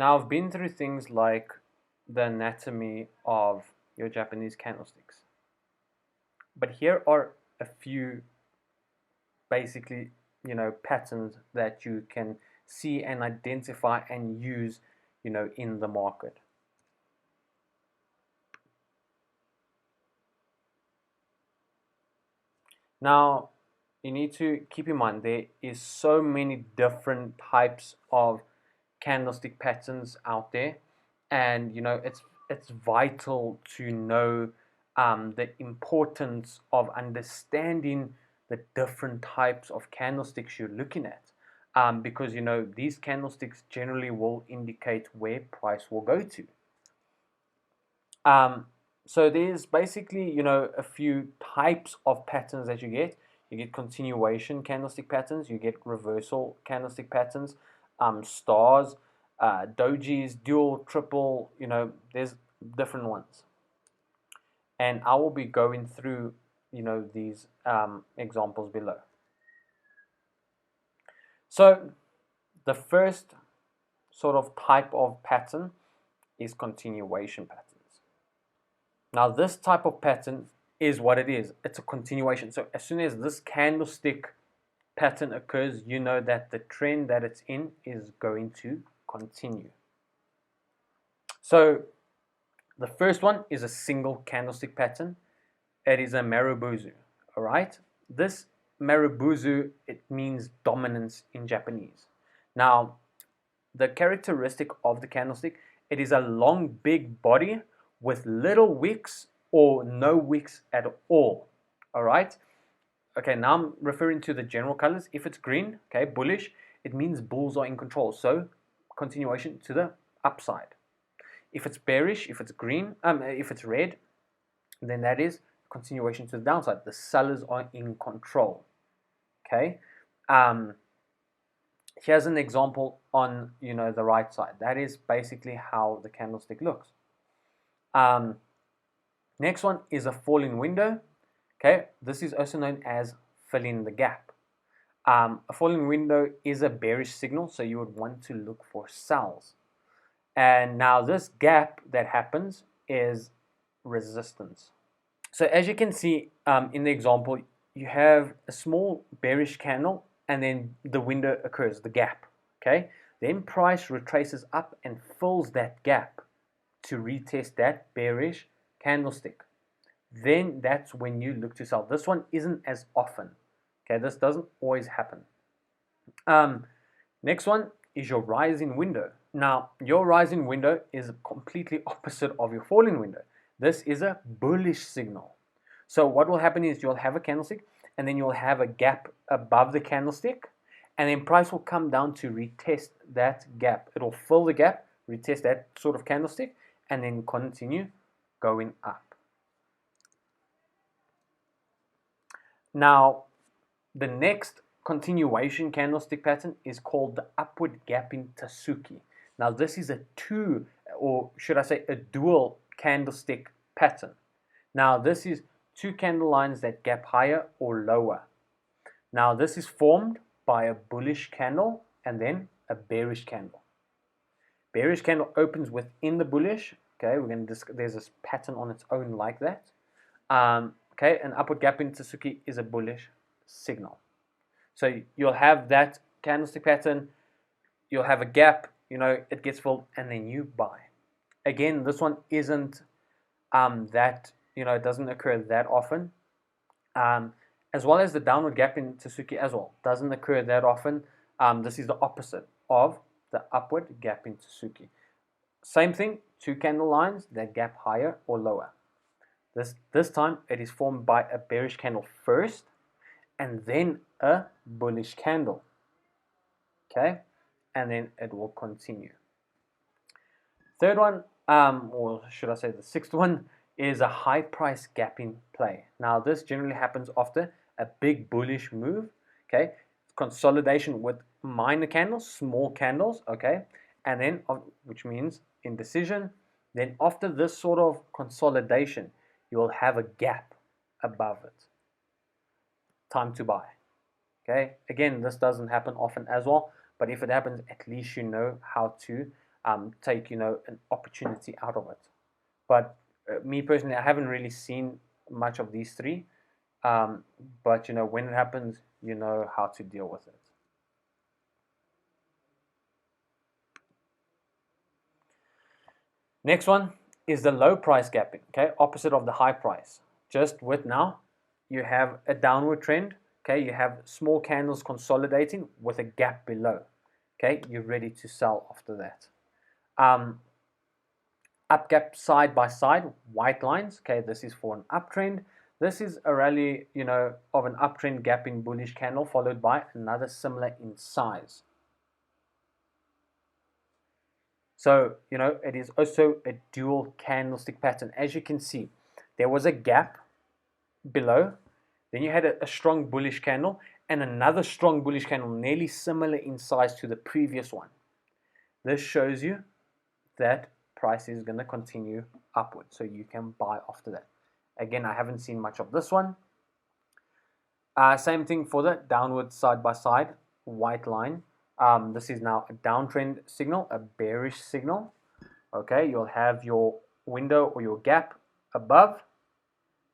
Now, I've been through things like the anatomy of your Japanese candlesticks, but here are a few basically, patterns that you can see and identify and use, in the market. Now, you need to keep in mind there is so many different types of candlestick patterns out there, and it's vital to know the importance of understanding the different types of candlesticks you're looking at, because these candlesticks generally will indicate where price will go to. Um, so there's basically, a few types of patterns that you get. You get continuation candlestick patterns, you get reversal candlestick patterns, stars, dojis, dual, triple, there's different ones. And I will be going through, these examples below. So the first sort of type of pattern is continuation patterns. Now this type of pattern is what it is. It's a continuation. So as soon as this candlestick pattern occurs, you know that the trend that it's in is going to continue. So the first one is a single candlestick pattern. It is a marubozu. All right. This marubozu, it means dominance in Japanese. Now, the characteristic of the candlestick, it is a long, big body with little wicks or no wicks at all. All right. Okay, now I'm referring to the general colors. If it's green, okay, bullish, it means bulls are in control. So continuation to the upside. If it's bearish, if it's green, if it's red, then that is continuation to the downside. The sellers are in control. Okay. Here's an example on the right side. That is basically how the candlestick looks. Next one is a falling window. Okay, this is also known as fill in the gap. A falling window is a bearish signal, so you would want to look for sells. And now this gap that happens is resistance. So as you can see in the example, you have a small bearish candle and then the window occurs, the gap. Okay, then price retraces up and fills that gap to retest that bearish candlestick. Then that's when you look to sell. This one isn't as often. Okay, this doesn't always happen. Next one is your rising window. Now, your rising window is completely opposite of your falling window. This is a bullish signal. So what will happen is you'll have a candlestick and then you'll have a gap above the candlestick, and then price will come down to retest that gap. It'll fill the gap, retest that sort of candlestick, and then continue going up. Now, the next continuation candlestick pattern is called the upward gapping Tasuki. Now, this is a two, or should I say a dual candlestick pattern. Now, this is two candle lines that gap higher or lower. Now, this is formed by a bullish candle and then a bearish candle. Bearish candle opens within the bullish. Okay, there's this pattern on its own like that. Okay, an upward gap in Tasuki is a bullish signal. So you'll have that candlestick pattern, you'll have a gap, it gets filled, and then you buy. Again, this one isn't that, it doesn't occur that often. As well as the downward gap in Tasuki as well, doesn't occur that often. This is the opposite of the upward gap in Tasuki. Same thing, two candle lines that gap higher or lower. This time it is formed by a bearish candle first and then a bullish candle. Okay, and then it will continue. Third one, or should I say the sixth one, is a high price gapping play. Now this generally happens after a big bullish move. Okay, consolidation with minor candles, small candles. Okay, and then which means indecision. Then after this sort of consolidation, you will have a gap above it. Time to buy. Okay, again, this doesn't happen often as well, but if it happens, at least you know how to take an opportunity out of it. But me personally, I haven't really seen much of these three. But when it happens, you know how to deal with it. Next one is the low price gapping, okay, opposite of the high price. Just with now, you have a downward trend, okay, you have small candles consolidating with a gap below, okay, you're ready to sell after that. Up gap side by side, white lines, okay, this is for an uptrend. This is a rally, of an uptrend gapping bullish candle followed by another similar in size. So, it is also a dual candlestick pattern. As you can see, there was a gap below, then you had a strong bullish candle and another strong bullish candle nearly similar in size to the previous one. This shows you that price is going to continue upward, so you can buy after that. Again, I haven't seen much of this one. Same thing for the downward side by side white line. This is now a downtrend signal, a bearish signal. Okay, you'll have your window or your gap above,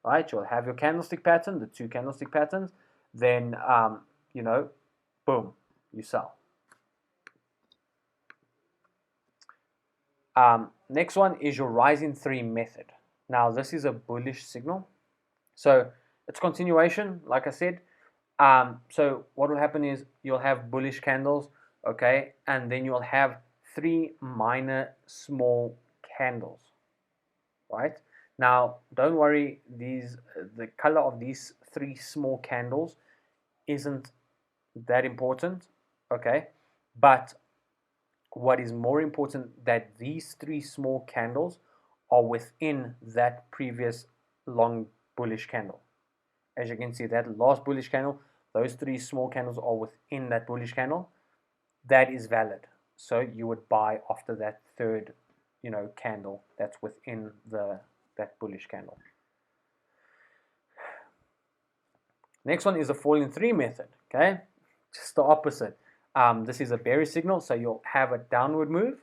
right? You'll have your candlestick pattern, the two candlestick patterns. Then, boom, you sell. Next one is your rising three method. Now, this is a bullish signal. So it's continuation, like I said. So what will happen is you'll have bullish candles, okay, and then you'll have three minor small candles, right? Now, don't worry, the color of these three small candles isn't that important, okay? But what is more important, that these three small candles are within that previous long bullish candle. As you can see, that last bullish candle, those three small candles are within that bullish candle. That is valid. So you would buy after that third, candle that's within that bullish candle. Next one is the falling three method. Okay, just the opposite. This is a bearish signal, so you'll have a downward move.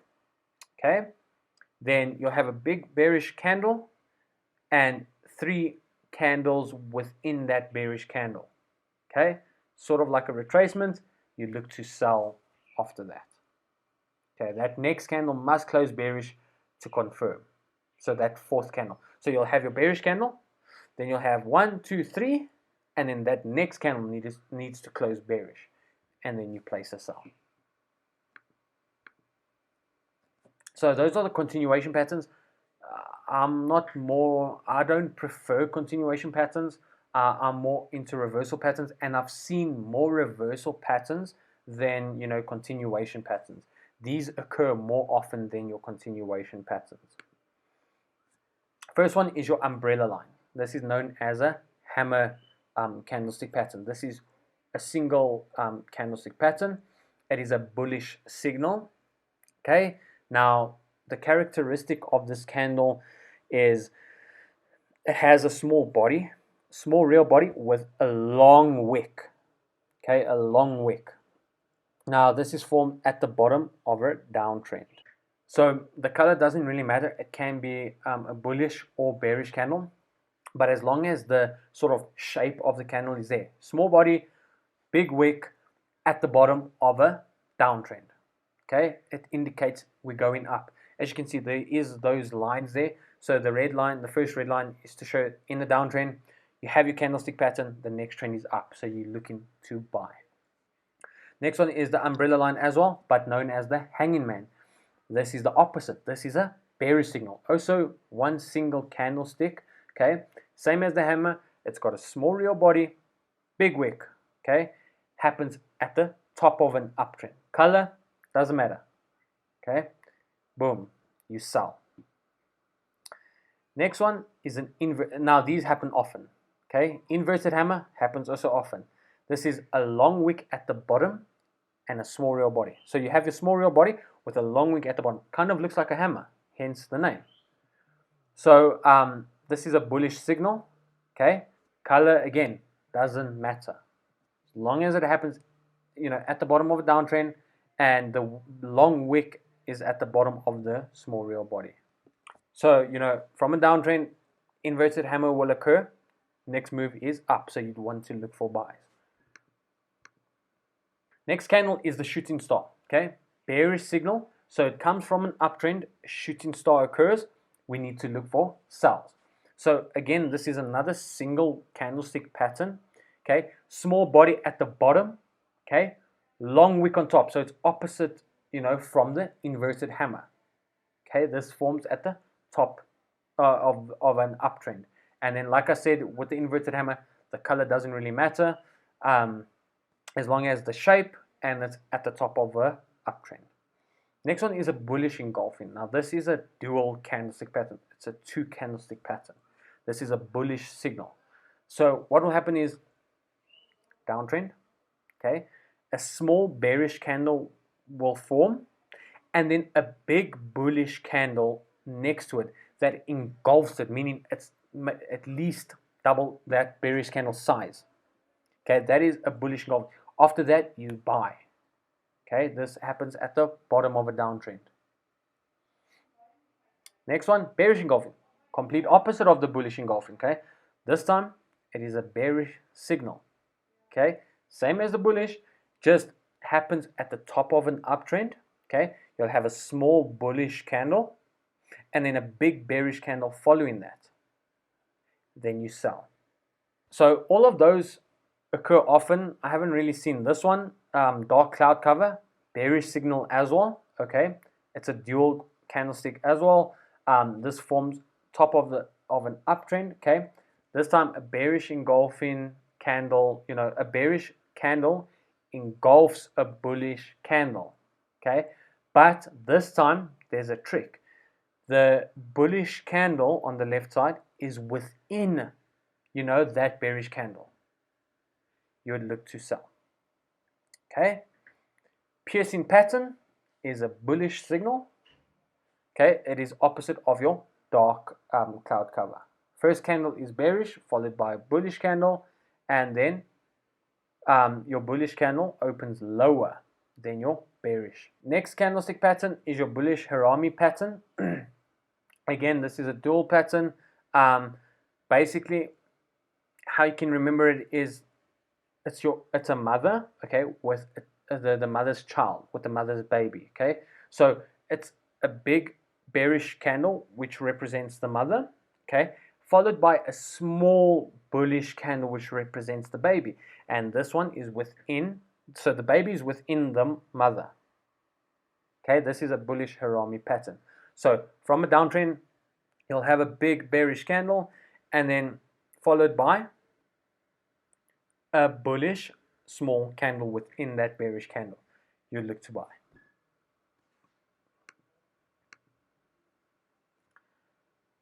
Okay, then you'll have a big bearish candle and three candles within that bearish candle. Okay, sort of like a retracement. You look to sell after that. Okay, that next candle must close bearish to confirm. So that fourth candle. So you'll have your bearish candle, then you'll have 1, 2, 3, and then that next candle needs to close bearish, and then you place a sell. So those are the continuation patterns. I don't prefer continuation patterns. I'm more into reversal patterns, and I've seen more reversal patterns than continuation patterns. These occur more often than your continuation patterns. First one is your umbrella line. This is known as a hammer candlestick pattern. This is a single candlestick pattern. It is a bullish signal. Okay, now the characteristic of this candle is it has a small body, small real body with a long wick. Okay, a long wick. Now this is formed at the bottom of a downtrend. So the color doesn't really matter. It can be a bullish or bearish candle, but as long as the sort of shape of the candle is there, small body, big wick at the bottom of a downtrend. Okay, it indicates we're going up. As you can see, there is those lines there. So the red line, the first red line, is to show in the downtrend. You have your candlestick pattern, the next trend is up, so you're looking to buy. Next one is the umbrella line as well, but known as the hanging man. This is the opposite. This is a bearish signal. Also, one single candlestick. Okay, same as the hammer. It's got a small real body, big wick. Okay, happens at the top of an uptrend. Color doesn't matter. Okay, boom, you sell. Next one is an invert. Now these happen often. Okay, inverted hammer happens also often. This is a long wick at the bottom and a small real body. So you have your small real body with a long wick at the bottom. Kind of looks like a hammer, hence the name. So this is a bullish signal. Okay, color again doesn't matter. As long as it happens, at the bottom of a downtrend and the long wick is at the bottom of the small real body. So, from a downtrend, inverted hammer will occur. Next move is up, so you'd want to look for buys. Next candle is the shooting star, okay? Bearish signal, so it comes from an uptrend, shooting star occurs, we need to look for sells. So again, this is another single candlestick pattern, okay? Small body at the bottom, okay? Long wick on top, so it's opposite, from the inverted hammer. Okay, this forms at the top of an uptrend. And then, like I said, with the inverted hammer, the color doesn't really matter as long as the shape and it's at the top of a uptrend. Next one is a bullish engulfing. Now, this is a dual candlestick pattern. It's a 2 candlestick pattern. This is a bullish signal. So what will happen is downtrend, okay? A small bearish candle will form, and then a big bullish candle next to it that engulfs it, meaning it's at least double that bearish candle size. Okay, that is a bullish engulf. After that, you buy. Okay, this happens at the bottom of a downtrend. Next one, bearish engulfing. Complete opposite of the bullish engulfing. Okay, this time it is a bearish signal. Okay, same as the bullish, just happens at the top of an uptrend. Okay, you'll have a small bullish candle and then a big bearish candle following that. Then you sell. So all of those occur often. I haven't really seen this one. Dark cloud cover, bearish signal as well. Okay, it's a dual candlestick as well. This forms top of an uptrend. Okay, this time a bearish engulfing candle. A bearish candle engulfs a bullish candle. Okay, but this time there's a trick. The bullish candle on the left side is within, that bearish candle. You would look to sell. Okay, piercing pattern is a bullish signal. Okay, it is opposite of your dark cloud cover. First candle is bearish, followed by a bullish candle, and then your bullish candle opens lower than your bearish. Next candlestick pattern is your bullish harami pattern. Again, this is a dual pattern. Basically, how you can remember it is it's a mother, okay, with the mother's child, with the mother's baby, okay. So it's a big bearish candle which represents the mother, okay, followed by a small bullish candle which represents the baby, and this one is within. So the baby is within the mother. Okay, this is a bullish harami pattern. So from a downtrend, you'll have a big bearish candle and then followed by a bullish small candle within that bearish candle. You look to buy.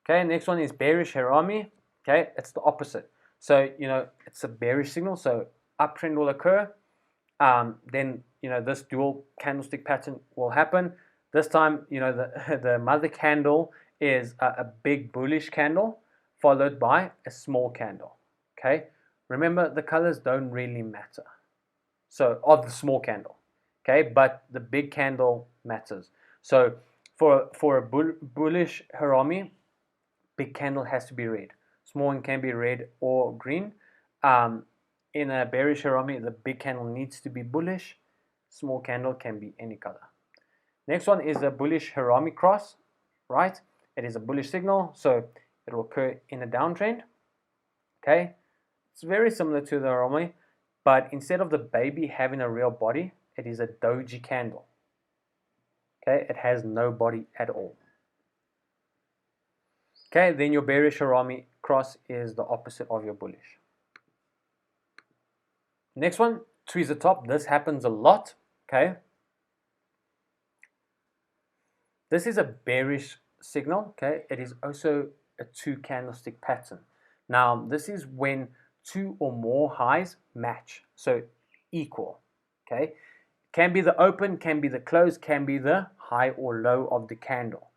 Okay, next one is bearish harami. Okay, it's the opposite. So, it's a bearish signal, so uptrend will occur. Then, this dual candlestick pattern will happen. This time, the mother candle is a big bullish candle followed by a small candle. Okay, remember the colors don't really matter. So, of the small candle, okay, but the big candle matters. So, for a bullish harami, big candle has to be red. Small one can be red or green. In a bearish harami, the big candle needs to be bullish. Small candle can be any color. Next one is a bullish harami cross, right? It is a bullish signal, so it will occur in a downtrend. Okay, it's very similar to the harami, but instead of the baby having a real body, it is a doji candle. Okay, it has no body at all. Okay, then your bearish harami cross is the opposite of your bullish. Next one, tweeze the top. This happens a lot. Okay, this is a bearish signal. Okay, it is also a 2 candlestick pattern. Now, this is when 2 or more highs match, so equal. Okay, can be the open, can be the close, can be the high or low of the candle.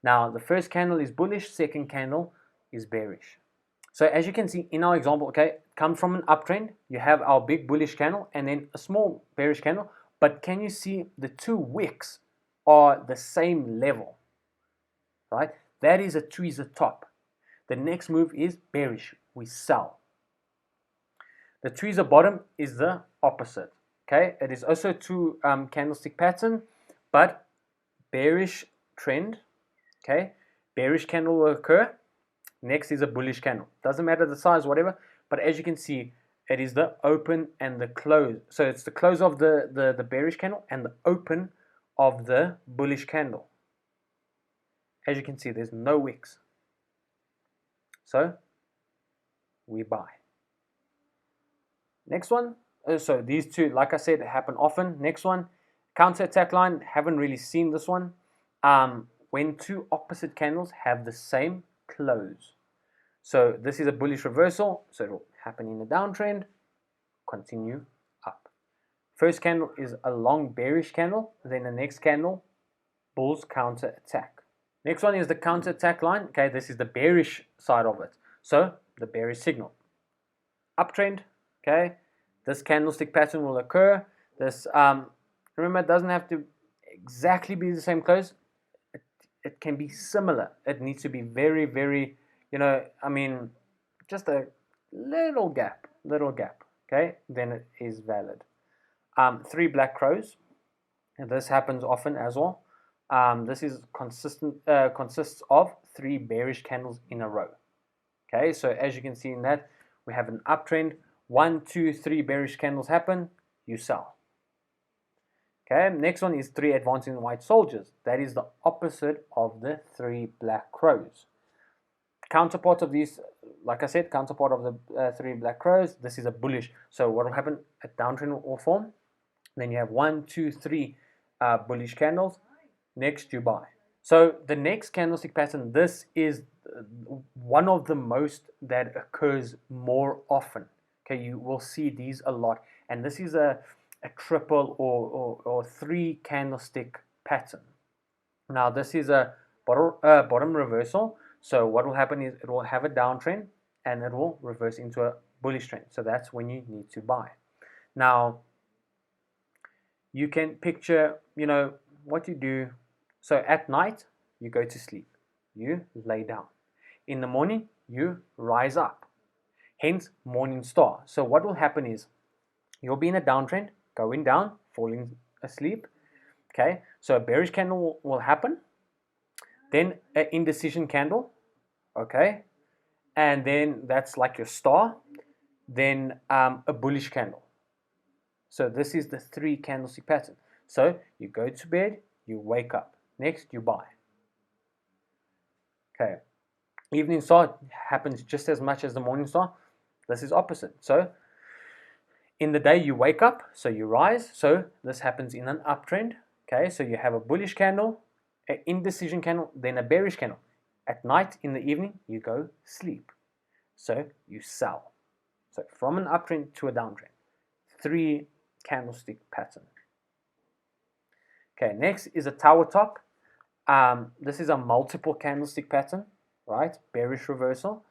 Now, the first candle is bullish, second candle is bearish. So as you can see in our example, okay, comes from an uptrend. You have our big bullish candle and then a small bearish candle. But can you see the 2 wicks are the same level, right? That is a tweezer top. The next move is bearish. We sell. The tweezer bottom is the opposite. Okay, it is also two candlestick pattern, but bearish trend. Okay, bearish candle will occur. Next is a bullish candle. Doesn't matter the size, whatever. But as you can see, it is the open and the close. So it's the close of the bearish candle and the open of the bullish candle. As you can see, there's no wicks. So we buy. Next one. So these two, like I said, happen often. Next one, counter attack line. Haven't really seen this one. When two opposite candles have the same close. So this is a bullish reversal. So it will happen in a downtrend. Continue up. First candle is a long bearish candle. Then the next candle, bulls counter attack. Next one is the counter attack line. Okay, this is the bearish side of it. So the bearish signal. Uptrend. Okay, this candlestick pattern will occur. This remember, it doesn't have to exactly be the same close. It can be similar. It needs to be very, very, I mean, just a little gap. Okay, then it is valid. Three black crows, and this happens often as well. This is consists of three bearish candles in a row. Okay, so as you can see in that, we have an uptrend. 1, 2, 3 bearish candles happen, you sell. Okay, next one is three advancing white soldiers. That is the opposite of the three black crows. Counterpart of these, like I said, counterpart of the three black crows, this is a bullish. So what will happen? A downtrend will form. Then you have 1, 2, 3 bullish candles. Next you buy. So the next candlestick pattern, this is one of the most that occurs more often. Okay, you will see these a lot, and this is a triple or three candlestick pattern. Now this is a bottom reversal. So what will happen is it will have a downtrend and it will reverse into a bullish trend. So that's when you need to buy. Now you can picture, what you do. So at night you go to sleep, you lay down. In the morning you rise up. Hence morning star. So what will happen is you'll be in a downtrend, going down, falling asleep. Okay, so a bearish candle will happen, then an indecision candle, okay, and then that's like your star, then a bullish candle. So this is the three candlestick pattern. So you go to bed, you wake up, next you buy. Okay, evening star happens just as much as the morning star. This is opposite. So in the day you wake up, so you rise. So this happens in an uptrend. Okay, so you have a bullish candle, an indecision candle, then a bearish candle. At night, in the evening, you go sleep. So you sell. So from an uptrend to a downtrend. Three candlestick pattern. Okay, next is a tower top. This is a multiple candlestick pattern, right? Bearish reversal.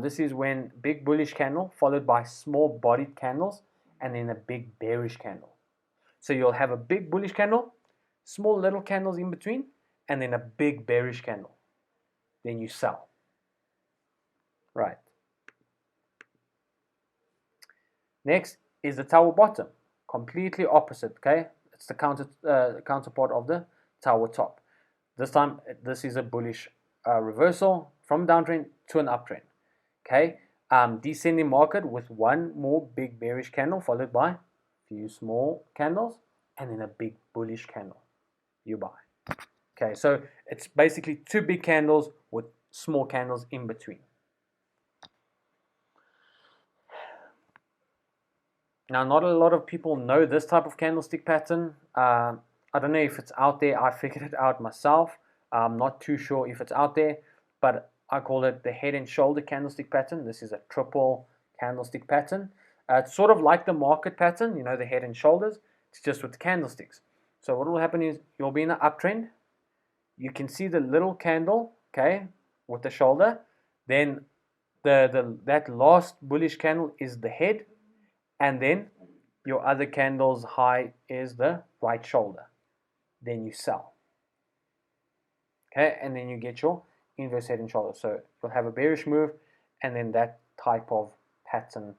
This is when big bullish candle followed by small bodied candles and then a big bearish candle. So you'll have a big bullish candle, small little candles in between, and then a big bearish candle. Then you sell. Right. Next is the tower bottom. Completely opposite, okay? It's the counterpart of the tower top. This time, this is a bullish reversal from downtrend to an uptrend. Okay, descending market with one more big bearish candle followed by a few small candles and then a big bullish candle. You buy. Okay, so it's basically two big candles with small candles in between. Now, not a lot of people know this type of candlestick pattern. I don't know if it's out there. I figured it out myself. I'm not too sure if it's out there, but I call it the head and shoulder candlestick pattern. This is a triple candlestick pattern. It's sort of like the market pattern, the head and shoulders. It's just with candlesticks. So what will happen is you'll be in an uptrend. You can see the little candle, okay, with the shoulder. Then that last bullish candle is the head. And then your other candle's high is the right shoulder. Then you sell. Okay, and then you get your inverse head and shoulders. So you'll have a bearish move, and then that type of pattern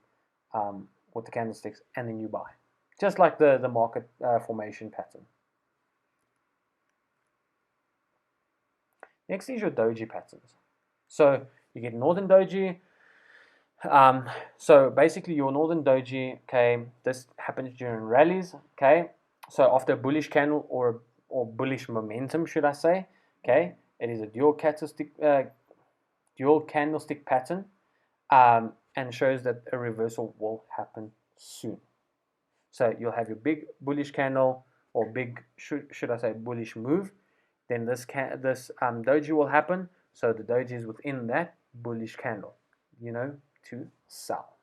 with the candlesticks, and then you buy, just like the market formation pattern. Next is your doji patterns. So you get northern doji. So basically your northern doji, okay, this happens during rallies, okay. So after a bullish candle or bullish momentum, should I say, okay, it is a dual candlestick pattern, and shows that a reversal will happen soon. So you'll have your big bullish candle or big, should I say, bullish move. Then this doji will happen. So the doji is within that bullish candle, to sell.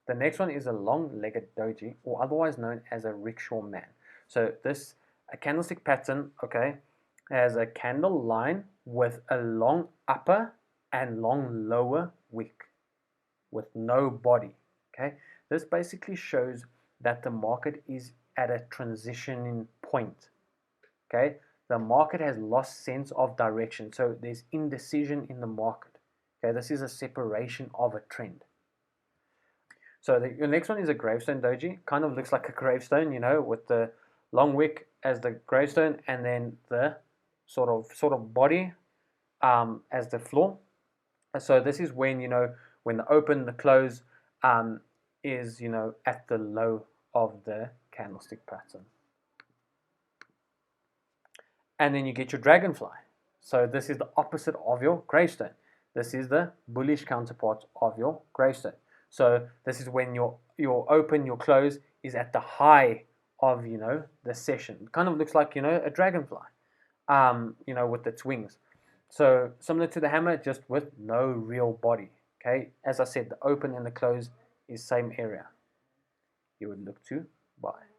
The next one is a long-legged doji, or otherwise known as a rickshaw man. So a candlestick pattern, okay, has a candle line with a long upper and long lower wick with no body. Okay, this basically shows that the market is at a transitioning point. Okay, the market has lost sense of direction, so there's indecision in the market. Okay, this is a separation of a trend. So your next one is a gravestone doji. Kind of looks like a gravestone, with the long wick as the gravestone, and then the sort of body as the floor. So this is when when the open, the close is at the low of the candlestick pattern. And then you get your dragonfly. So this is the opposite of your gravestone. This is the bullish counterpart of your gravestone. So this is when your open, your close is at the high of the session. It kind of looks like a dragonfly, with its wings. So similar to the hammer, just with no real body. Okay, as I said, the open and the close is same area. You would look to buy.